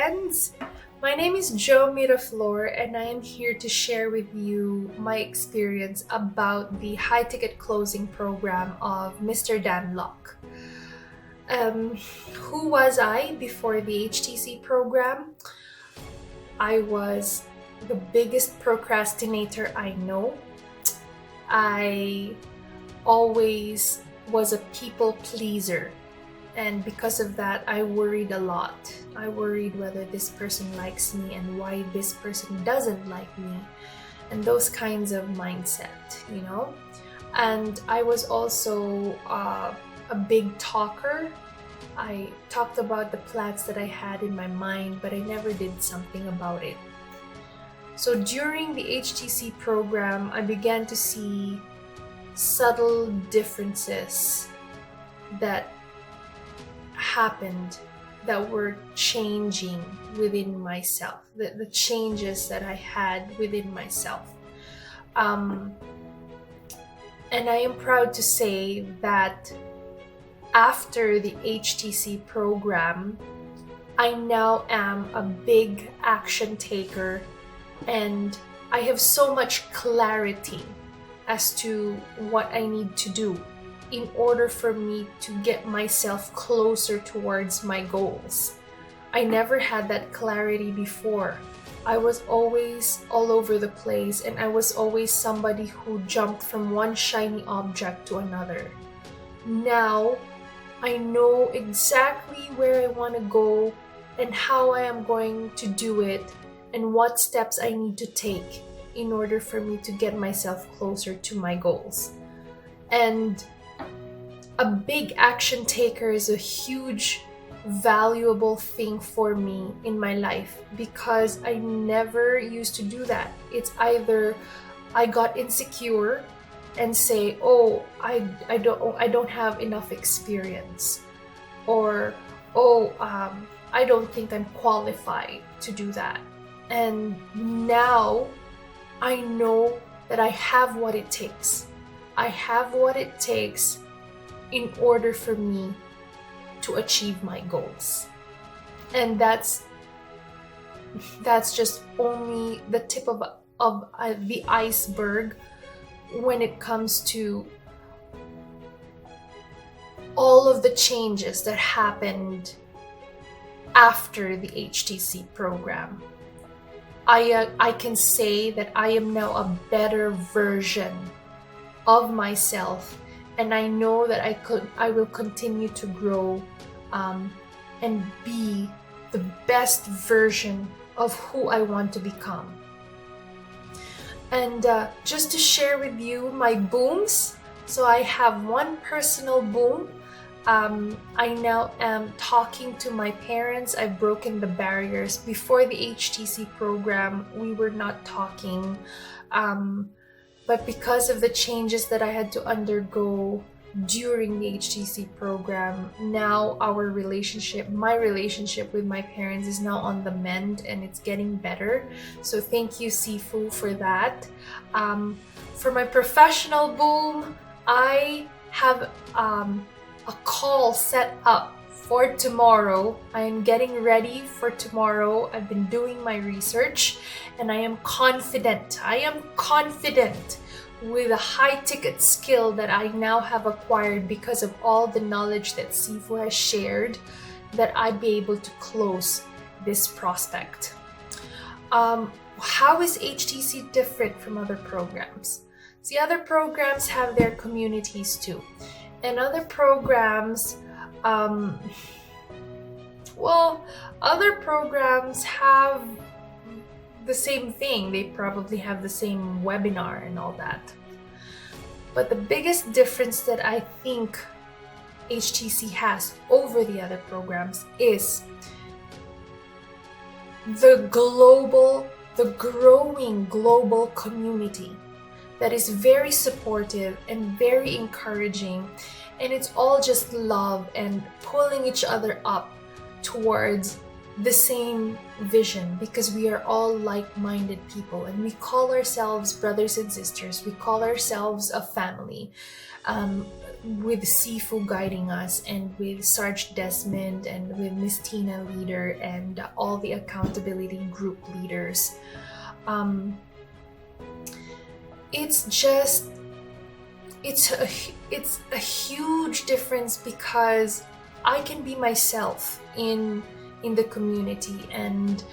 friends. My name is Jo Miraflor, and I am here to share with you my experience about the high ticket closing program of Mr. Dan Locke. Who was I before the HTC program? I was the biggest procrastinator I know. I always was a people pleaser. And because of that, I worried a lot. I worried whether this person likes me and why this person doesn't like me, and those kinds of mindset. And I was also a big talker. I talked about the plans that I had in my mind, but I never did something about it. So during the HTC program, I began to see subtle differences that happened, that were changing within myself, the changes that I had within myself. And I am proud to say that after the HTC program, I now am a big action taker, and I have so much clarity as to what I need to do in order for me to get myself closer towards my goals. I never had that clarity before. I was always all over the place, and I was always somebody who jumped from one shiny object to another. Now, I know exactly where I want to go and how I am going to do it and what steps I need to take in order for me to get myself closer to my goals. And a big action taker is a huge, valuable thing for me in my life because I never used to do that. It's either I got insecure and say, "Oh, I don't have enough experience," or I don't think I'm qualified to do that. And now I know that I have what it takes. I have what it takes in order for me to achieve my goals. And that's just only the tip of the iceberg when it comes to all of the changes that happened after the HTC program. I can say that I am now a better version of myself, and I know that I will continue to grow and be the best version of who I want to become. And just to share with you my booms, so I have one personal boom. I now am talking to my parents. I've broken the barriers. Before the HTC program, we were not talking. But because of the changes that I had to undergo during the HTC program, now my relationship with my parents is now on the mend, and it's getting better. So thank you, Sifu, for that. For my professional boom, I have a call set up for tomorrow. I am getting ready for tomorrow. I've been doing my research, and I am confident with a high ticket skill that I now have acquired because of all the knowledge that Sifu has shared, that I'd be able to close this prospect. How is HTC different from other programs? See, other programs have their communities too. And other programs, other programs have the same thing. They probably have the same webinar and all that. But the biggest difference that I think HTC has over the other programs is the growing global community that is very supportive and very encouraging, and it's all just love and pulling each other up towards the same vision, because we are all like-minded people, and we call ourselves brothers and sisters. We call ourselves a family, with Sifu guiding us, and with Sarge Desmond, and with Miss Tina leader, and all the accountability group leaders. It's a huge difference, because I can be myself in the community, and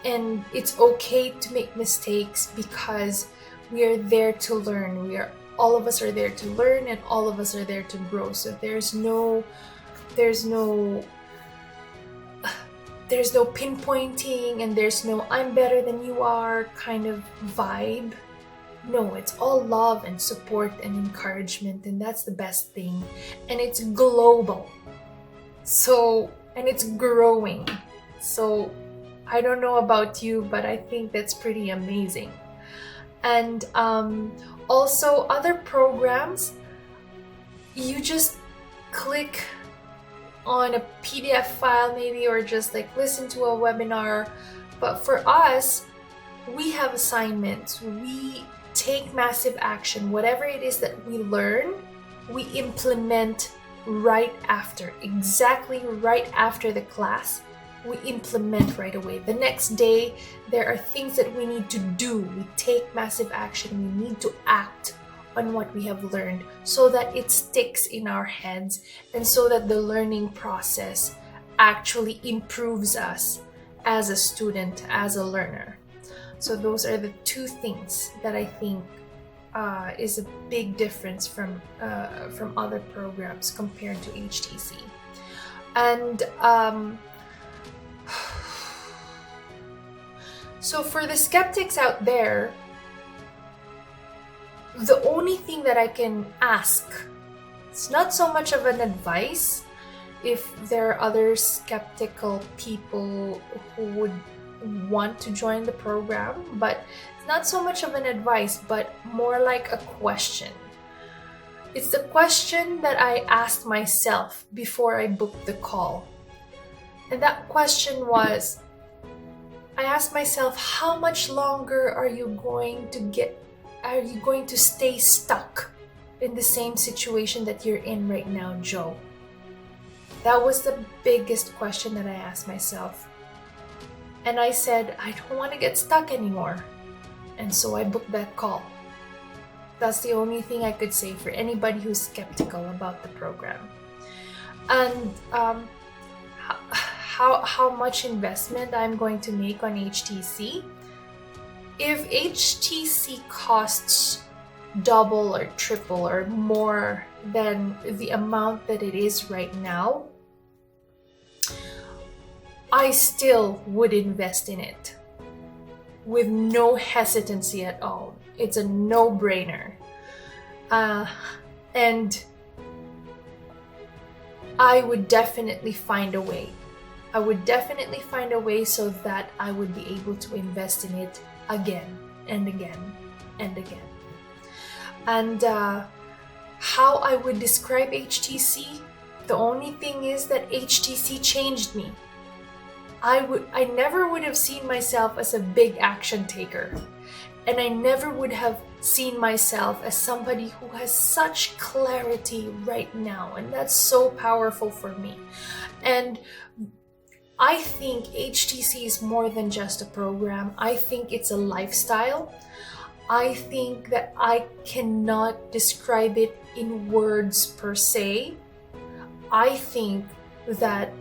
it's okay to make mistakes, because we are there to learn. All of us are there to learn, and all of us are there to grow. So there's no pinpointing, and there's no I'm better than you are kind of vibe. No, it's all love and support and encouragement, and that's the best thing. And it's global. And it's growing. So I don't know about you, but I think that's pretty amazing. And also other programs, you just click on a PDF file maybe, or just like listen to a webinar. But for us, we have assignments. We take massive action. Whatever it is that we learn, we implement right after, exactly right after the class. We implement right away. The next day, there are things that we need to do. We take massive action. We need to act on what we have learned, so that it sticks in our heads, and so that the learning process actually improves us as a student, as a learner. So those are the two things that I think is a big difference from other programs compared to HTC. And so for the skeptics out there, the only thing that I can ask, it's not so much of an advice. If there are other skeptical people who would want to join the program, but it's not so much of an advice, but more like a question. It's the question that I asked myself before I booked the call. And that question was, I asked myself, how much longer are you going to stay stuck in the same situation that you're in right now, Joe? That was the biggest question that I asked myself. And I said, I don't want to get stuck anymore. And so I booked that call. That's the only thing I could say for anybody who's skeptical about the program. And how much investment I'm going to make on HTC? If HTC costs double or triple or more than the amount that it is right now, I still would invest in it with no hesitancy at all. It's a no-brainer. And I would definitely find a way. I would definitely find a way so that I would be able to invest in it again and again and again. And how I would describe HTC, the only thing is that HTC changed me. I never would have seen myself as a big action taker. And I never would have seen myself as somebody who has such clarity right now. And that's so powerful for me. And I think HTC is more than just a program. I think it's a lifestyle. I think that I cannot describe it in words per se. I think that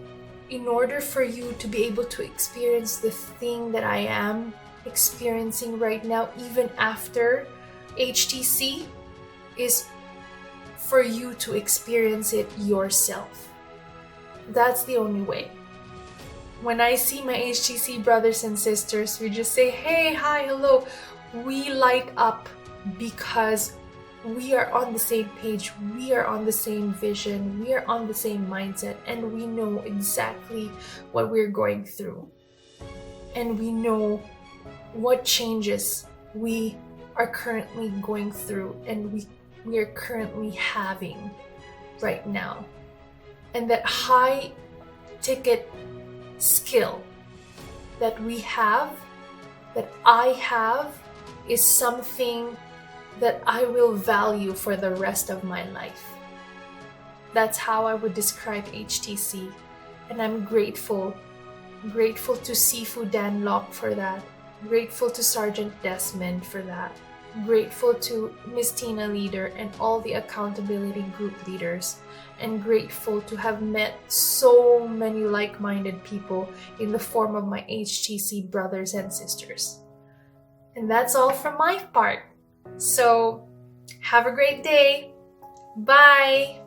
in order for you to be able to experience the thing that I am experiencing right now, even after HTC, is for you to experience it yourself. That's the only way. When I see my HTC brothers and sisters, we just say, hey, hi, hello. We light up because we are on the same page, we are on the same vision, we are on the same mindset, and we know exactly what we're going through. And we know what changes we are currently going through and we are currently having right now. And that high ticket skill that we have, that I have, is something that I will value for the rest of my life. That's how I would describe HTC. And I'm grateful to Sifu Dan Lok for that. Grateful to Sergeant Desmond for that. Grateful to Miss Tina Leader and all the accountability group leaders. And grateful to have met so many like-minded people in the form of my HTC brothers and sisters. And that's all from my part. So, have a great day. Bye!